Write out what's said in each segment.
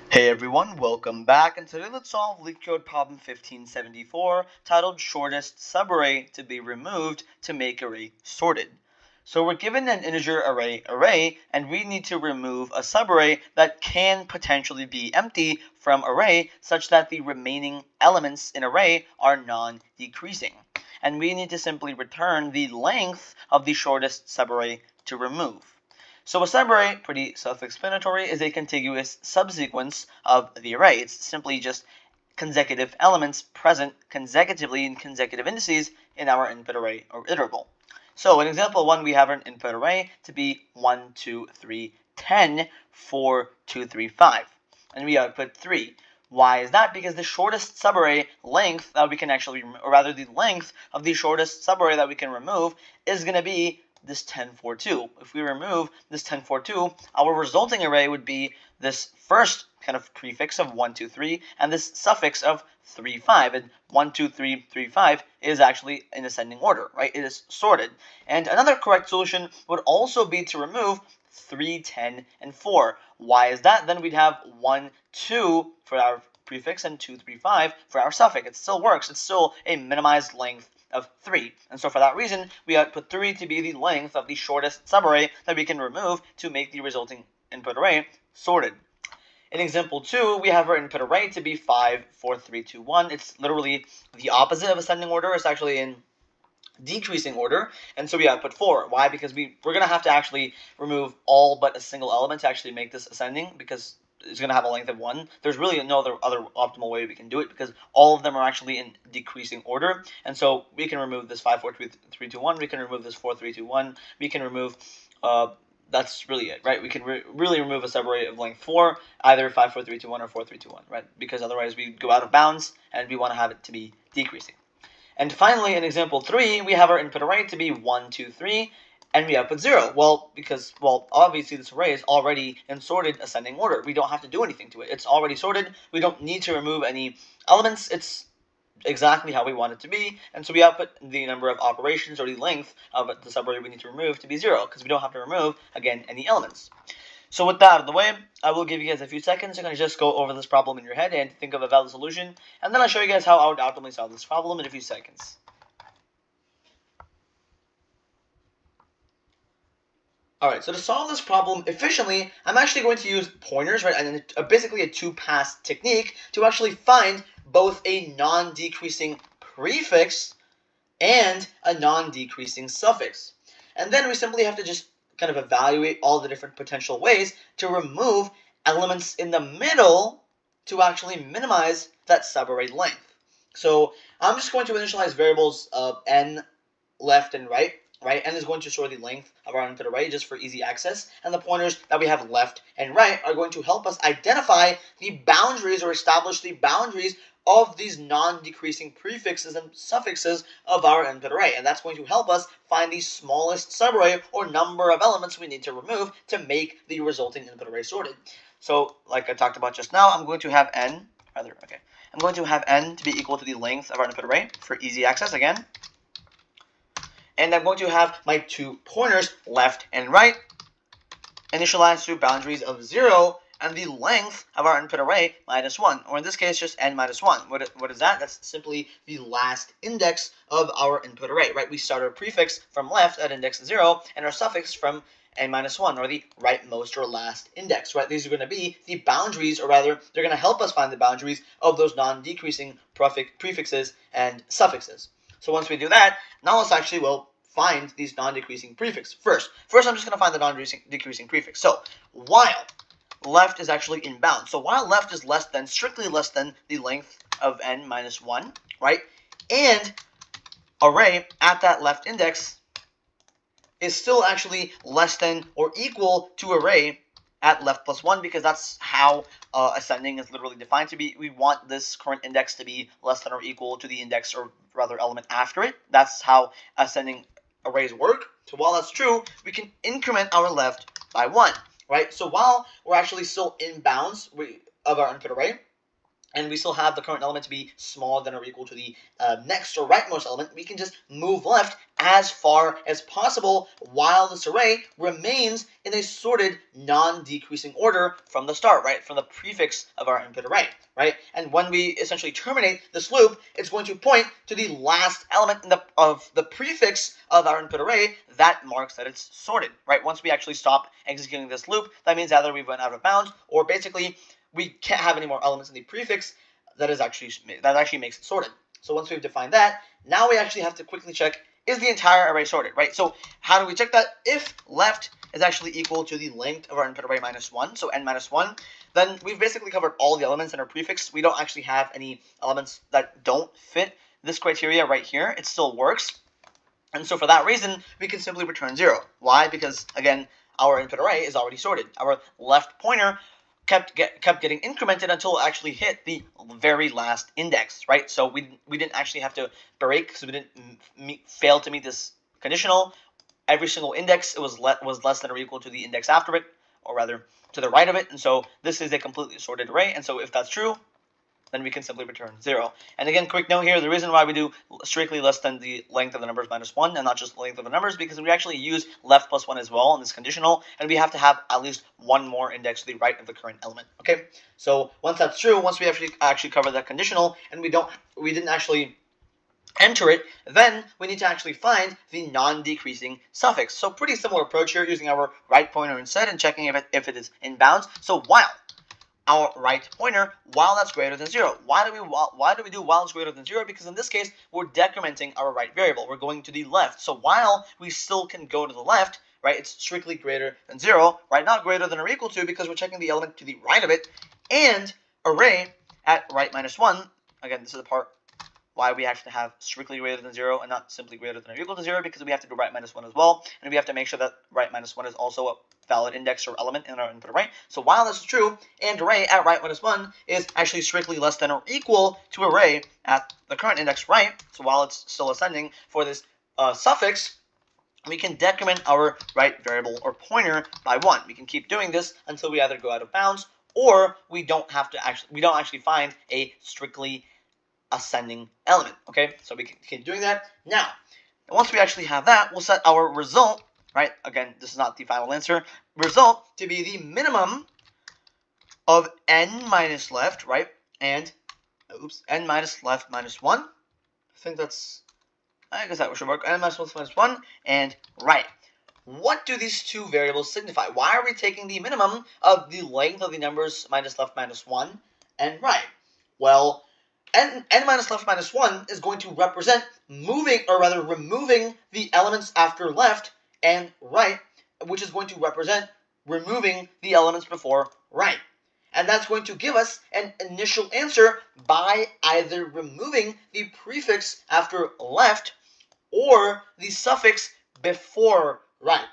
Hey everyone, welcome back, and today let's solve Leetcode problem 1574 titled Shortest Subarray to be removed to make array sorted. So we're given an integer array, and we need to remove a subarray that can potentially be empty from array such that the remaining elements in array are non-decreasing. And we need to simply return the length of the shortest subarray to remove. So a subarray, pretty self-explanatory, is a contiguous subsequence of the array. It's simply just consecutive elements present consecutively in consecutive indices in our input array or iterable. So in example 1, we have an input array to be 1, 2, 3, 10, 4, 2, 3, 5. And we output 3. Why is that? Because the shortest subarray length that we can actually, or rather the length of the shortest subarray that we can remove is going to be this 10, 4, 2. If we remove this 10, 4, 2, our resulting array would be this first kind of prefix of 1, 2, 3, and this suffix of 3, 5. And 1, 2, 3, 3, 5 is actually in ascending order, right? It is sorted. And another correct solution would also be to remove 3, 10, and 4. Why is that? Then we'd have 1, 2 for our prefix and 2, 3, 5 for our suffix. It still works. It's still a minimized length of 3. And so for that reason, we output 3 to be the length of the shortest subarray that we can remove to make the resulting input array sorted. In example 2, we have our input array to be 5, 4, 3, 2, 1. It's literally the opposite of ascending order. It's actually in decreasing order, and so we output 4. Why? Because we're going to have to actually remove all but a single element to actually make this ascending, because it's going to have a length of 1. There's really no other optimal way we can do it, because all of them are actually in decreasing order. And so we can remove this 5, 4, 3, 2, 1. We can remove this 4, 3, 2, 1. We can remove, that's really it, right? We can really remove a subarray of length 4, either 5, 4, 3, 2, 1 or 4, 3, 2, 1, right? Because otherwise we go out of bounds, and we want to have it to be decreasing. And finally, in example 3, we have our input array to be 1, 2, 3, and we output 0. Well, obviously this array is already in sorted ascending order. We don't have to do anything to it. It's already sorted. We don't need to remove any elements. It's exactly how we want it to be, and so we output the number of operations, or the length of the subarray we need to remove, to be 0, because we don't have to remove, again, any elements. So with that out of the way, I will give you guys a few seconds. You're going to just go over this problem in your head and think of a valid solution, and then I'll show you guys how I would optimally solve this problem in a few seconds. Alright, so to solve this problem efficiently, I'm actually going to use pointers, right, and basically a two-pass technique to actually find both a non-decreasing prefix and a non-decreasing suffix. And then we simply have to just kind of evaluate all the different potential ways to remove elements in the middle to actually minimize that subarray length. So I'm just going to initialize variables n, left, and right. N is going to store the length of our input array just for easy access, and the pointers that we have left and right are going to help us identify the boundaries, or establish the boundaries of these non-decreasing prefixes and suffixes of our input array. And that's going to help us find the smallest subarray, or number of elements we need to remove to make the resulting input array sorted. So like I talked about just now, I'm going to have n to be equal to the length of our input array for easy access again. And I'm going to have my two pointers, left and right, initialized through boundaries of 0, and the length of our input array minus 1, or in this case just n minus 1. What is that? That's simply the last index of our input array, right? We start our prefix from left at index 0, and our suffix from n minus 1, or the rightmost or last index, right? These are going to be the boundaries, or rather, they're going to help us find the boundaries of those non-decreasing prefixes and suffixes. So once we do that, now let's actually, find these non-decreasing prefixes. First, I'm just going to find the non-decreasing prefix. So while left is actually in bounds. So while left is strictly less than the length of n minus 1, right? And array at that left index is still actually less than or equal to array at left plus 1, because that's how ascending is literally defined to be. We want this current index to be less than or equal to the index, or rather element after it. That's how ascending arrays work. So while that's true, we can increment our left by 1, right? So while we're actually still in bounds of our input array, and we still have the current element to be smaller than or equal to the next or rightmost element, we can just move left as far as possible while this array remains in a sorted non-decreasing order from the start, right? From the prefix of our input array, right? And when we essentially terminate this loop, it's going to point to the last element of the prefix of our input array that marks that it's sorted, right? Once we actually stop executing this loop, that means either we've went out of bounds or basically we can't have any more elements in the prefix that actually makes it sorted. So once we've defined that, now we actually have to quickly check, is the entire array sorted, right? So how do we check that? If left is actually equal to the length of our input array minus 1, so n minus 1, then we've basically covered all the elements in our prefix. We don't actually have any elements that don't fit this criteria right here. It still works. And so for that reason, we can simply return 0. Why? Because, again, our input array is already sorted. Our left pointer kept getting incremented until it actually hit the very last index, right? So we didn't actually have to break because we didn't fail to meet this conditional. Every single index it was less than or equal to the index after it, or rather to the right of it. And so this is a completely sorted array. And so if that's true, then we can simply return 0. And again, quick note here, the reason why we do strictly less than the length of the numbers minus 1 and not just the length of the numbers, because we actually use left plus 1 as well in this conditional, and we have to have at least one more index to the right of the current element. Okay, so once that's true, once we actually cover that conditional, and we didn't actually enter it, then we need to actually find the non-decreasing suffix. So pretty similar approach here, using our right pointer instead and checking if it is in bounds. So while our right pointer, while that's greater than 0. Why do we do while it's greater than 0? Because in this case, we're decrementing our right variable. We're going to the left. So while we still can go to the left, right, it's strictly greater than 0, right? Not greater than or equal to, because we're checking the element to the right of it, and array at right minus 1. Again, this is the part why we have to have strictly greater than 0 and not simply greater than or equal to 0, because we have to do right minus 1 as well, and we have to make sure that right minus 1 is also a valid index or element in our input array. So while this is true, and array at right minus 1 is actually strictly less than or equal to array at the current index right, so while it's still ascending for this suffix, we can decrement our right variable or pointer by 1. We can keep doing this until we either go out of bounds or we don't actually find a strictly ascending element. Okay, so we can keep doing that. Now, once we actually have that, we'll set our result, right? Again, this is not the final answer. Result to be the minimum of n minus left, right? And, n minus left minus 1. I guess that should work. N minus left minus 1 and right. What do these two variables signify? Why are we taking the minimum of the length of the numbers minus left minus 1 and right? Well, n minus left minus 1 is going to represent removing the elements after left and right, which is going to represent removing the elements before right. And that's going to give us an initial answer by either removing the prefix after left or the suffix before right.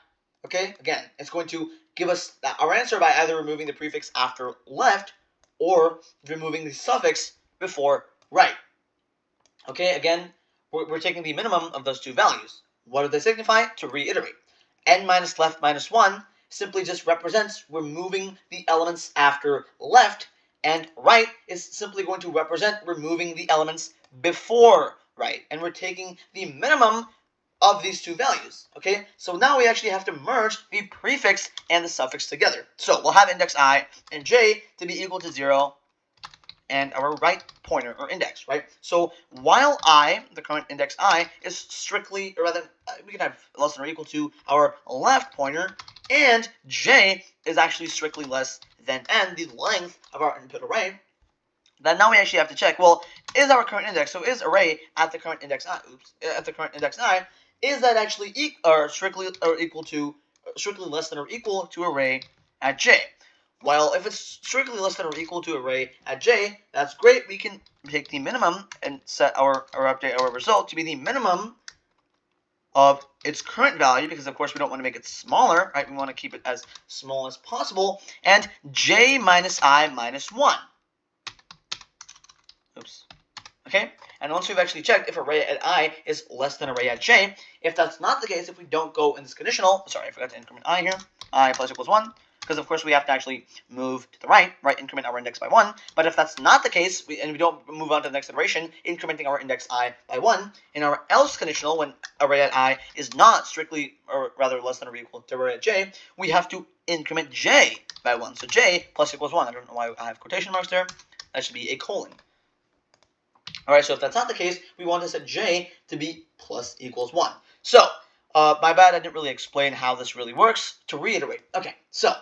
Okay, again, it's going to give us our answer by either removing the prefix after left or removing the suffix before right. Okay, again, we're taking the minimum of those two values. What do they signify? To reiterate, n minus left minus 1 simply just represents removing the elements after left, and right is simply going to represent removing the elements before right. And we're taking the minimum of these two values. Okay, so now we actually have to merge the prefix and the suffix together. So we'll have index I and j to be equal to 0 and our right pointer or index, right? So while I, the current index I, is strictly, or rather, we can have less than or equal to our left pointer, and j is actually strictly less than n, the length of our input array, then now we actually have to check, well, is our current index, so is array at the current index I, is that actually strictly less than or equal to array at j? Well, if it's strictly less than or equal to array at j, that's great. We can take the minimum and set or update our result to be the minimum of its current value, because of course we don't want to make it smaller, right? We want to keep it as small as possible, and j minus I minus 1. Okay, and once we've actually checked if array at I is less than array at j, if that's not the case, if we don't go in this conditional, sorry, I forgot to increment I here, I plus equals 1, because of course we have to actually move to the right, increment our index by 1. But if that's not the case, and we don't move on to the next iteration, incrementing our index I by 1, in our else conditional, when array at I is not strictly, or rather less than or equal to array at j, we have to increment j by 1. So j plus equals 1. I don't know why I have quotation marks there. That should be a colon. All right, so if that's not the case, we want to set j to be plus equals 1. So, my bad, I didn't really explain how this really works. To reiterate, okay, so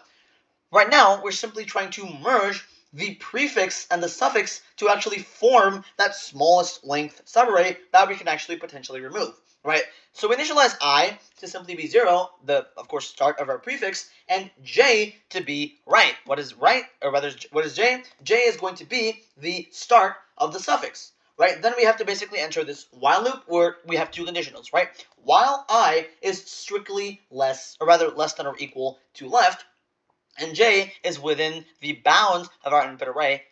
right now we're simply trying to merge the prefix and the suffix to actually form that smallest length subarray that we can actually potentially remove, right? So we initialize I to simply be 0, the, of course, start of our prefix, and j to be right. What is right, or rather, what is j? J is going to be the start of the suffix, right? Then we have to basically enter this while loop where we have two conditionals, right? While I is strictly less, or rather less than or equal to left, and j is within the bounds of our input array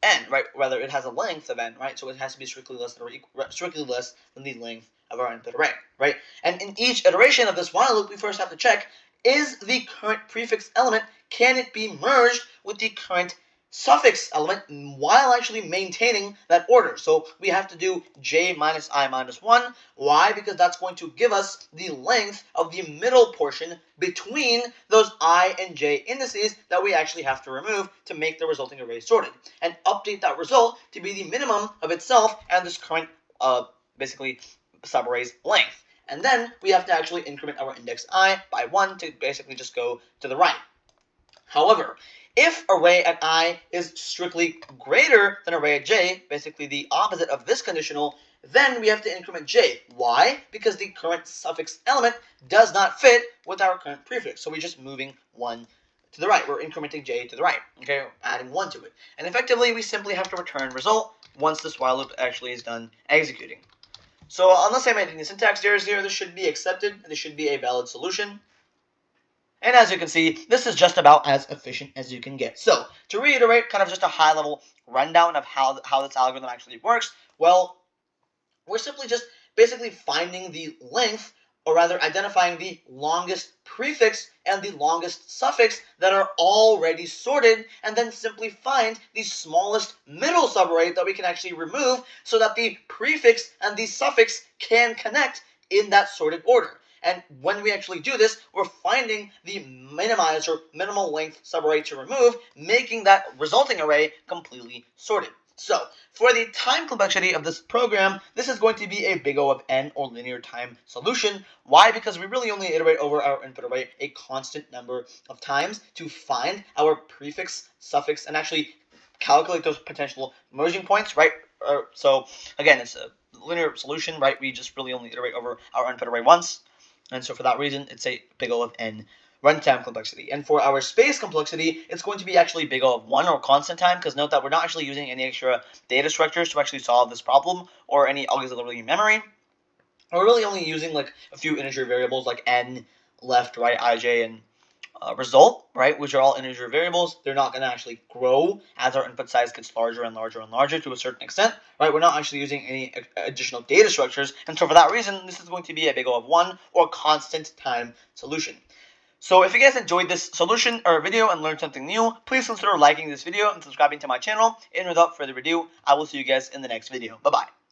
n, right? Rather, it has a length of n, right? So it has to be strictly less than or equal, strictly less than the length of our input array, right? And in each iteration of this while loop, we first have to check, is the current prefix element, can it be merged with the current suffix element while actually maintaining that order? So we have to do j minus I minus 1. Why? Because that's going to give us the length of the middle portion between those I and j indices that we actually have to remove to make the resulting array sorted, and update that result to be the minimum of itself and this current basically subarray's length. And then we have to actually increment our index I by 1 to basically just go to the right. However, if array at I is strictly greater than array at j, basically the opposite of this conditional, then we have to increment j. Why? Because the current suffix element does not fit with our current prefix. So we're just moving 1 to the right. We're incrementing j to the right, okay, adding 1 to it. And effectively, we simply have to return result once this while loop actually is done executing. So unless I made any syntax errors here, this should be accepted, and this should be a valid solution. And as you can see, this is just about as efficient as you can get. So to reiterate, kind of just a high-level rundown of how this algorithm actually works. Well, we're simply just basically finding the length, or rather identifying the longest prefix and the longest suffix that are already sorted, and then simply find the smallest middle subarray that we can actually remove so that the prefix and the suffix can connect in that sorted order. And when we actually do this, we're finding the minimized or minimal length subarray to remove, making that resulting array completely sorted. So, for the time complexity of this program, this is going to be a big O of n, or linear time solution. Why? Because we really only iterate over our input array a constant number of times to find our prefix, suffix, and actually calculate those potential merging points, right? So, again, it's a linear solution, right? We just really only iterate over our input array once. And so for that reason, it's a big O of n runtime complexity. And for our space complexity, it's going to be actually big O of 1, or constant time, because note that we're not actually using any extra data structures to actually solve this problem, or any auxiliary memory. We're really only using like a few integer variables like n, left, right, ij, and result, right, which are all integer variables. They're not going to actually grow as our input size gets larger and larger and larger to a certain extent, right? We're not actually using any additional data structures, and so for that reason, this is going to be a big O of 1, or constant time solution. So if you guys enjoyed this solution or video and learned something new, please consider liking this video and subscribing to my channel. And without further ado, I will see you guys in the next video. Bye-bye.